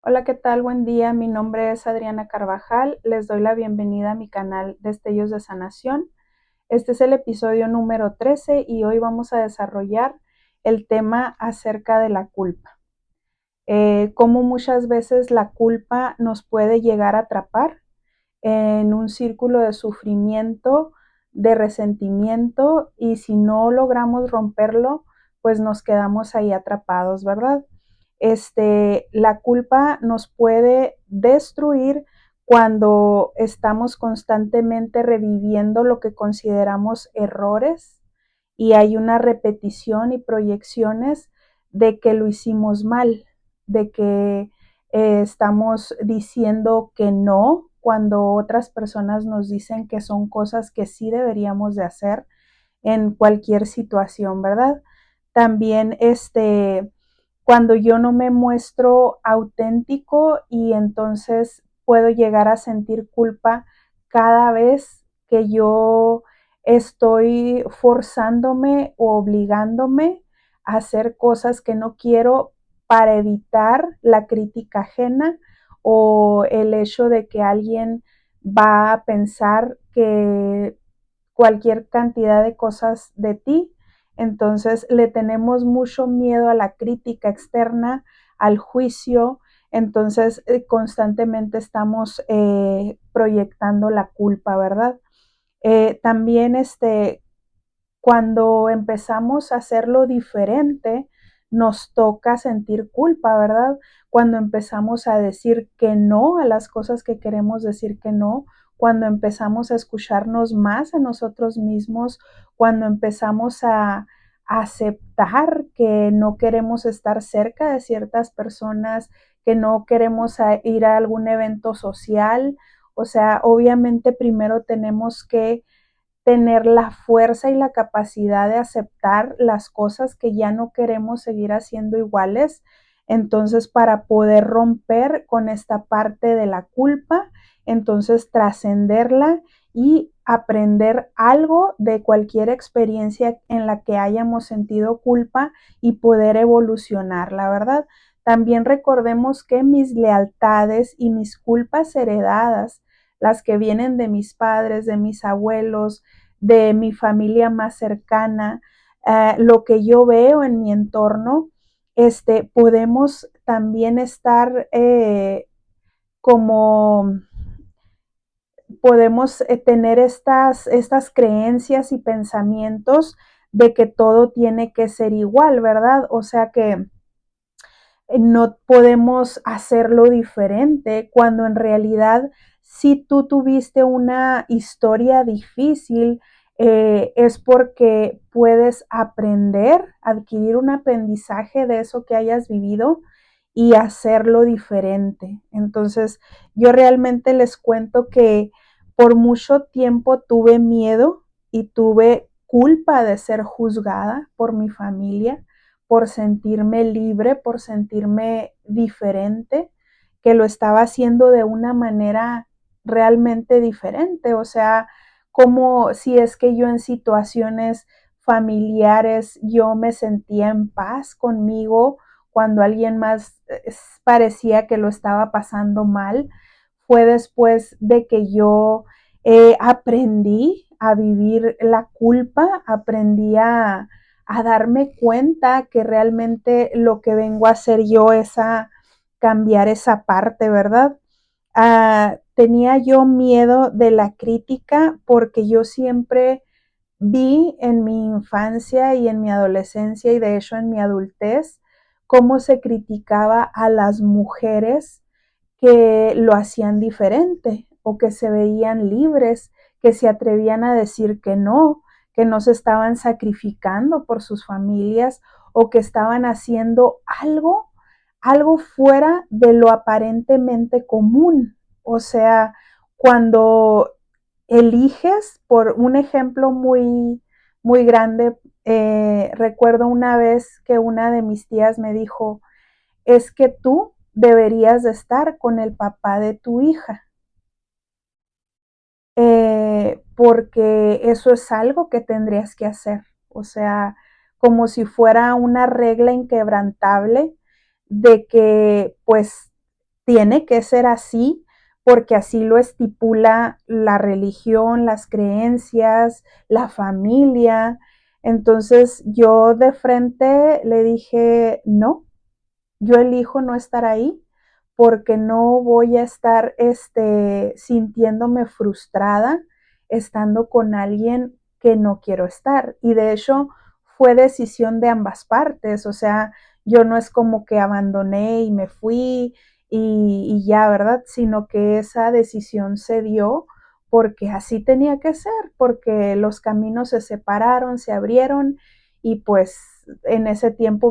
Hola, ¿qué tal? Buen día. Mi nombre es Adriana Carvajal. Les doy la bienvenida a mi canal Destellos de Sanación. Este es el episodio número 13 y hoy vamos a desarrollar el tema acerca de la culpa. Cómo muchas veces la culpa nos puede llegar a atrapar en un círculo de sufrimiento, de resentimiento, y si no logramos romperlo, pues nos quedamos ahí atrapados, ¿verdad? La culpa nos puede destruir cuando estamos constantemente reviviendo lo que consideramos errores y hay una repetición y proyecciones de que lo hicimos mal, de que estamos diciendo que no cuando otras personas nos dicen que son cosas que sí deberíamos de hacer en cualquier situación, ¿verdad? También cuando yo no me muestro auténtico y entonces puedo llegar a sentir culpa cada vez que yo estoy forzándome o obligándome a hacer cosas que no quiero para evitar la crítica ajena o el hecho de que alguien va a pensar que cualquier cantidad de cosas de ti. Entonces le tenemos mucho miedo a la crítica externa, al juicio. Entonces constantemente estamos proyectando la culpa, ¿verdad? También cuando empezamos a hacerlo diferente, nos toca sentir culpa, ¿verdad? Cuando empezamos a decir que no a las cosas que queremos decir que no, cuando empezamos a escucharnos más a nosotros mismos, cuando empezamos a aceptar que no queremos estar cerca de ciertas personas, que no queremos ir a algún evento social. O sea, obviamente primero tenemos que tener la fuerza y la capacidad de aceptar las cosas que ya no queremos seguir haciendo iguales. Entonces, para poder romper con esta parte de la culpa, entonces trascenderla y aprender algo de cualquier experiencia en la que hayamos sentido culpa y poder evolucionar, la verdad. También recordemos que mis lealtades y mis culpas heredadas, las que vienen de mis padres, de mis abuelos, de mi familia más cercana, lo que yo veo en mi entorno, podemos también estar como podemos tener estas creencias y pensamientos de que todo tiene que ser igual, ¿verdad? O sea que no podemos hacerlo diferente cuando en realidad si tú tuviste una historia difícil, es porque puedes aprender, adquirir un aprendizaje de eso que hayas vivido y hacerlo diferente. Entonces, yo realmente les cuento que por mucho tiempo tuve miedo y tuve culpa de ser juzgada por mi familia, por sentirme libre, por sentirme diferente, que lo estaba haciendo de una manera realmente diferente. O sea, como si es que yo en situaciones familiares yo me sentía en paz conmigo cuando alguien más parecía que lo estaba pasando mal, fue después de que yo aprendí a vivir la culpa, aprendí a darme cuenta que realmente lo que vengo a hacer yo es a cambiar esa parte, ¿verdad? Tenía yo miedo de la crítica porque yo siempre vi en mi infancia y en mi adolescencia y de hecho en mi adultez cómo se criticaba a las mujeres que lo hacían diferente o que se veían libres, que se atrevían a decir que no se estaban sacrificando por sus familias o que estaban haciendo algo fuera de lo aparentemente común. O sea, cuando eliges, por un ejemplo muy grande, recuerdo una vez que una de mis tías me dijo, es que tú deberías de estar con el papá de tu hija, porque eso es algo que tendrías que hacer. O sea, como si fuera una regla inquebrantable de que pues tiene que ser así porque así lo estipula la religión, las creencias, la familia. Entonces yo de frente le dije, no, yo elijo no estar ahí porque no voy a estar sintiéndome frustrada estando con alguien que no quiero estar. Y de hecho fue decisión de ambas partes, o sea, yo no es como que abandoné y me fui y ya, ¿verdad? Sino que esa decisión se dio porque así tenía que ser, porque los caminos se separaron, se abrieron y pues en ese tiempo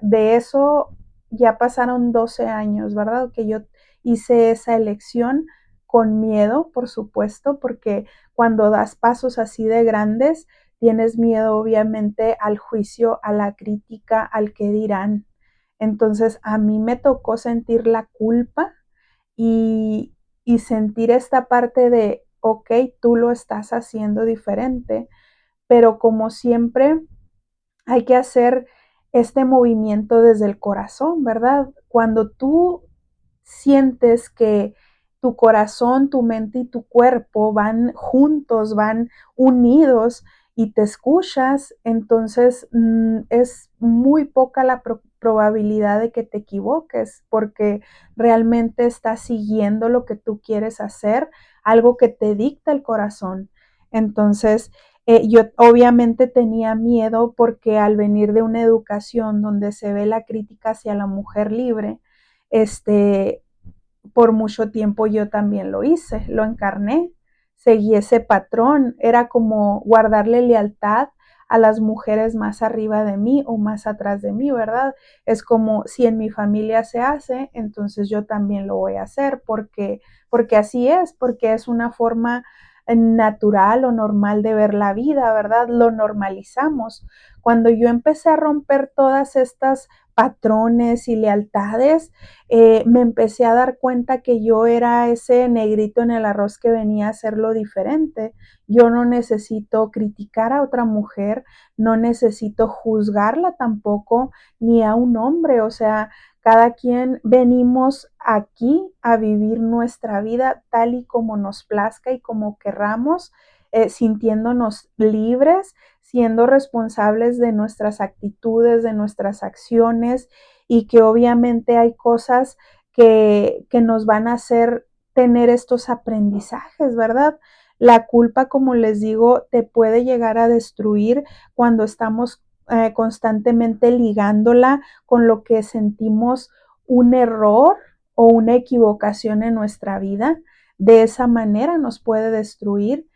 de eso ya pasaron 12 años, ¿verdad? Que yo hice esa elección con miedo, por supuesto, porque cuando das pasos así de grandes, tienes miedo obviamente al juicio, a la crítica, al que dirán. Entonces a mí me tocó sentir la culpa y sentir esta parte de, ok, tú lo estás haciendo diferente, pero como siempre hay que hacer este movimiento desde el corazón, ¿verdad? Cuando tú sientes que tu corazón, tu mente y tu cuerpo van juntos, van unidos y te escuchas, entonces es muy poca la probabilidad de que te equivoques porque realmente estás siguiendo lo que tú quieres hacer, algo que te dicta el corazón. Entonces, yo obviamente tenía miedo porque al venir de una educación donde se ve la crítica hacia la mujer libre, este, por mucho tiempo yo también lo hice, lo encarné, seguí ese patrón, era como guardarle lealtad a las mujeres más arriba de mí o más atrás de mí, ¿verdad? Es como si en mi familia se hace, entonces yo también lo voy a hacer porque así es, porque es una forma natural o normal de ver la vida, ¿verdad? Lo normalizamos. Cuando yo empecé a romper todas estas patrones y lealtades, me empecé a dar cuenta que yo era ese negrito en el arroz que venía a hacerlo diferente. Yo no necesito criticar a otra mujer, no necesito juzgarla tampoco, ni a un hombre, o sea, cada quien venimos aquí a vivir nuestra vida tal y como nos plazca y como querramos, sintiéndonos libres, siendo responsables de nuestras actitudes, de nuestras acciones y que obviamente hay cosas que nos van a hacer tener estos aprendizajes, ¿verdad? La culpa, como les digo, te puede llegar a destruir cuando estamos constantemente ligándola con lo que sentimos un error o una equivocación en nuestra vida. De esa manera nos puede destruir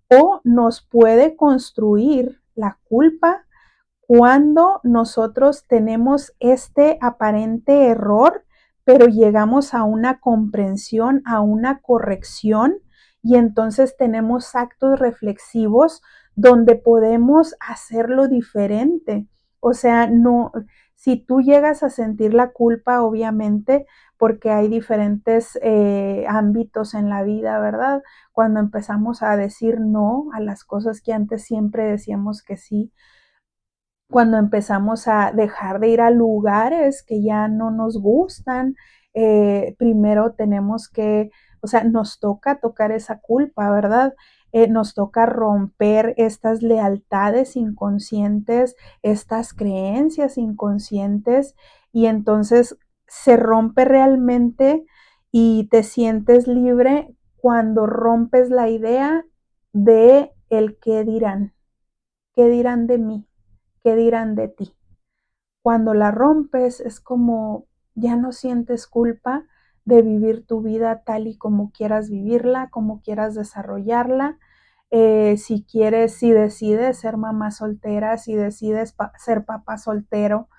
o nos puede construir la culpa cuando nosotros tenemos este aparente error, pero llegamos a una comprensión, a una corrección y entonces tenemos actos reflexivos donde podemos hacerlo diferente. O sea, no, si tú llegas a sentir la culpa, obviamente, porque hay diferentes ámbitos en la vida, ¿verdad? Cuando empezamos a decir no a las cosas que antes siempre decíamos que sí, cuando empezamos a dejar de ir a lugares que ya no nos gustan, primero tenemos que, o sea, nos toca tocar esa culpa, ¿verdad? Nos toca romper estas lealtades inconscientes, estas creencias inconscientes y entonces se rompe realmente y te sientes libre cuando rompes la idea de el qué dirán de mí, qué dirán de ti. Cuando la rompes es como ya no sientes culpa de vivir tu vida tal y como quieras vivirla, como quieras desarrollarla. Si quieres, si decides ser mamá soltera, si decides ser papá soltero,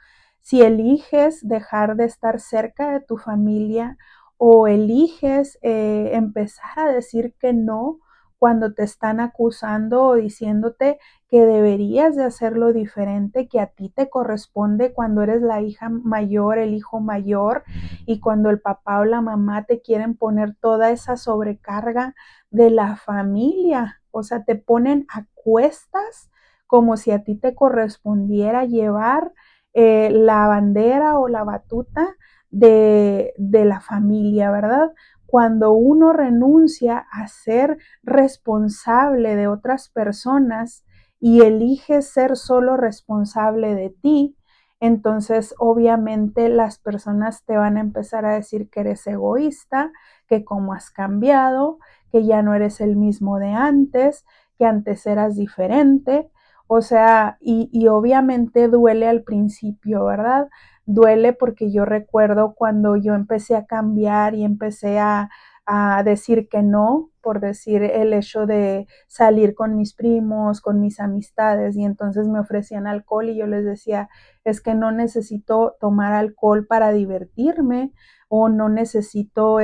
si eliges dejar de estar cerca de tu familia o eliges empezar a decir que no cuando te están acusando o diciéndote que deberías de hacerlo diferente, que a ti te corresponde cuando eres la hija mayor, el hijo mayor y cuando el papá o la mamá te quieren poner toda esa sobrecarga de la familia, o sea, te ponen a cuestas como si a ti te correspondiera llevar la bandera o la batuta de la familia, ¿verdad? Cuando uno renuncia a ser responsable de otras personas y elige ser solo responsable de ti, entonces obviamente las personas te van a empezar a decir que eres egoísta, que cómo has cambiado, que ya no eres el mismo de antes, que antes eras diferente. O sea, y obviamente duele al principio, ¿verdad? Duele porque yo recuerdo cuando yo empecé a cambiar y empecé a decir que no, por decir el hecho de salir con mis primos, con mis amistades, y entonces me ofrecían alcohol y yo les decía, es que no necesito tomar alcohol para divertirme o no necesito,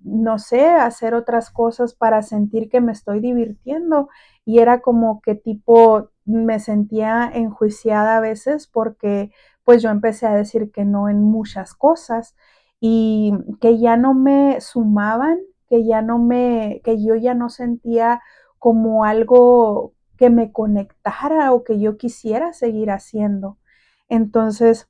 no sé, hacer otras cosas para sentir que me estoy divirtiendo. Y era como que tipo, me sentía enjuiciada a veces porque pues yo empecé a decir que no en muchas cosas y que ya no me sumaban, que yo ya no sentía como algo que me conectara o que yo quisiera seguir haciendo. Entonces,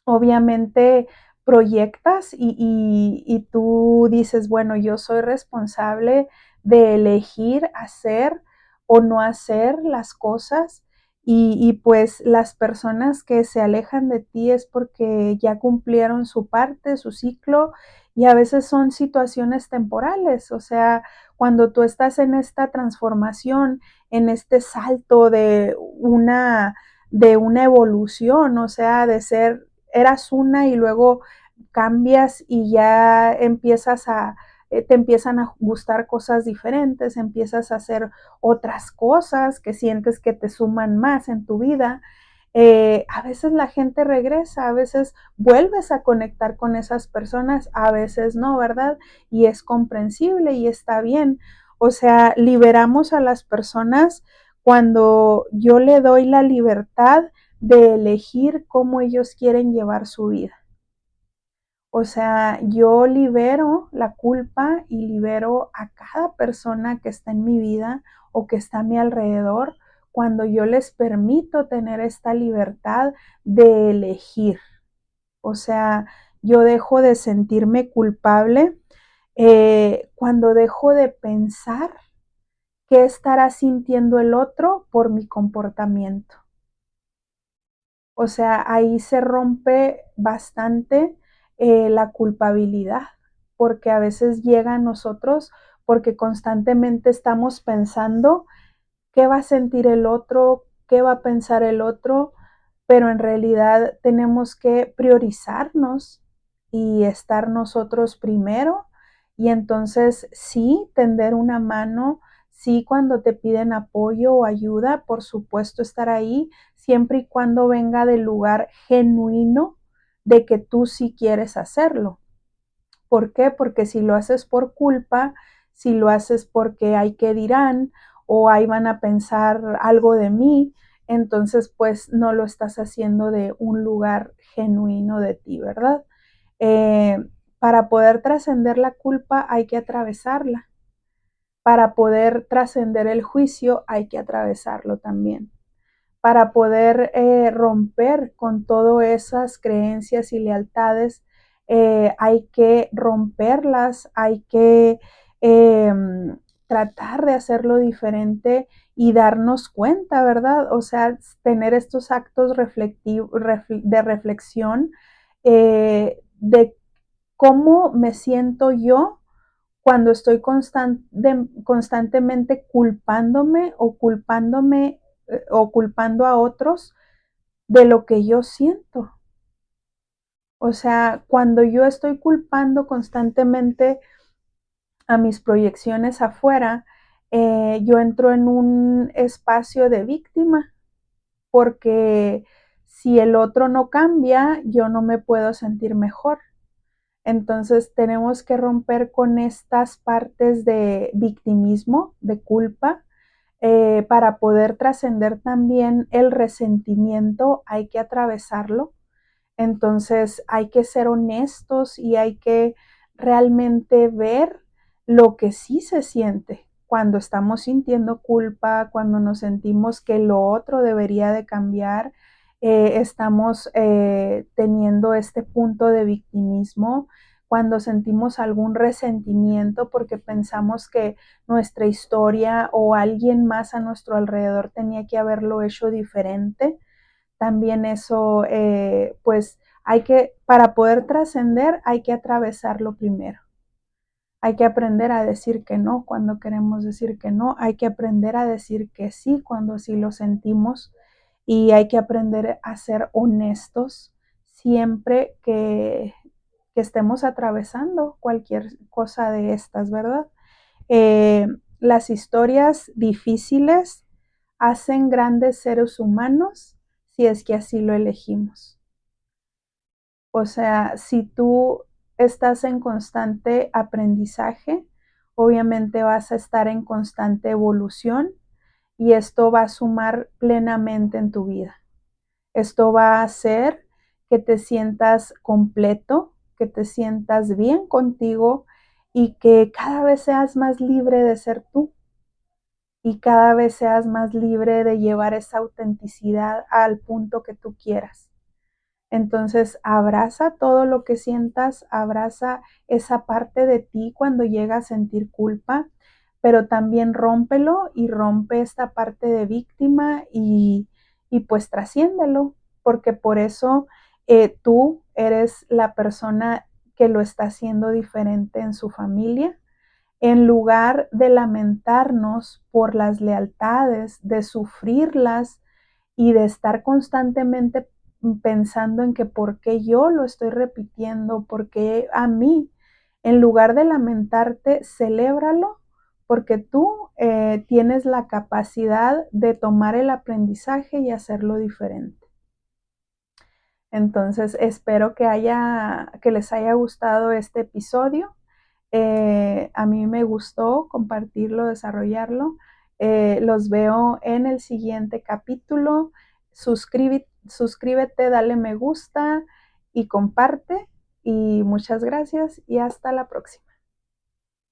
obviamente proyectas y tú dices, bueno, yo soy responsable de elegir hacer o no hacer las cosas y pues las personas que se alejan de ti es porque ya cumplieron su parte, su ciclo y a veces son situaciones temporales, o sea, cuando tú estás en esta transformación, en este salto de una evolución, o sea, de ser eras una y luego cambias y ya te empiezan a gustar cosas diferentes, empiezas a hacer otras cosas que sientes que te suman más en tu vida. A veces la gente regresa, a veces vuelves a conectar con esas personas, a veces no, ¿verdad? Y es comprensible y está bien. O sea, liberamos a las personas cuando yo le doy la libertad de elegir cómo ellos quieren llevar su vida. O sea, yo libero la culpa y libero a cada persona que está en mi vida o que está a mi alrededor cuando yo les permito tener esta libertad de elegir. O sea, yo dejo de sentirme culpable cuando dejo de pensar qué estará sintiendo el otro por mi comportamiento. O sea, ahí se rompe bastante la culpabilidad, porque a veces llega a nosotros porque constantemente estamos pensando qué va a sentir el otro, qué va a pensar el otro, pero en realidad tenemos que priorizarnos y estar nosotros primero y entonces sí tender una mano, sí cuando te piden apoyo o ayuda, por supuesto estar ahí, siempre y cuando venga del lugar genuino de que tú sí quieres hacerlo. ¿Por qué? Porque si lo haces por culpa, si lo haces porque hay que dirán o ahí van a pensar algo de mí, entonces pues no lo estás haciendo de un lugar genuino de ti, ¿verdad? Eh, para poder trascender la culpa hay que atravesarla. Para poder trascender el juicio hay que atravesarlo también. Para poder romper con todas esas creencias y lealtades, hay que romperlas, hay que eh, tratar de hacerlo diferente y darnos cuenta, ¿verdad? O sea, tener estos actos de reflexión de cómo me siento yo cuando estoy constantemente culpándome o culpando a otros de lo que yo siento. O sea, cuando yo estoy culpando constantemente a mis proyecciones afuera, yo entro en un espacio de víctima, porque si el otro no cambia, yo no me puedo sentir mejor. Entonces tenemos que romper con estas partes de victimismo, de culpa, para poder trascender también el resentimiento hay que atravesarlo. Entonces hay que ser honestos y hay que realmente ver lo que sí se siente cuando estamos sintiendo culpa, cuando nos sentimos que lo otro debería de cambiar. estamos teniendo este punto de victimismo, cuando sentimos algún resentimiento porque pensamos que nuestra historia o alguien más a nuestro alrededor tenía que haberlo hecho diferente. También eso, pues hay que, para poder trascender, hay que atravesarlo primero. Hay que aprender a decir que no cuando queremos decir que no. Hay que aprender a decir que sí cuando sí lo sentimos. Y hay que aprender a ser honestos siempre que estemos atravesando cualquier cosa de estas, ¿verdad? Las historias difíciles hacen grandes seres humanos si es que así lo elegimos. O sea, si tú estás en constante aprendizaje, obviamente vas a estar en constante evolución y esto va a sumar plenamente en tu vida. Esto va a hacer que te sientas completo, que te sientas bien contigo y que cada vez seas más libre de ser tú y cada vez seas más libre de llevar esa autenticidad al punto que tú quieras. Entonces, abraza todo lo que sientas, abraza esa parte de ti cuando llega a sentir culpa, pero también rómpelo y rompe esta parte de víctima y pues trasciéndelo, porque por eso tú eres la persona que lo está haciendo diferente en su familia. En lugar de lamentarnos por las lealtades, de sufrirlas y de estar constantemente pensando en que por qué yo lo estoy repitiendo, por qué a mí, en lugar de lamentarte, celébralo porque tú tienes la capacidad de tomar el aprendizaje y hacerlo diferente. Entonces, espero que les haya gustado este episodio. A mí me gustó compartirlo, desarrollarlo. Los veo en el siguiente capítulo. Suscríbete, dale me gusta y comparte. Y muchas gracias y hasta la próxima.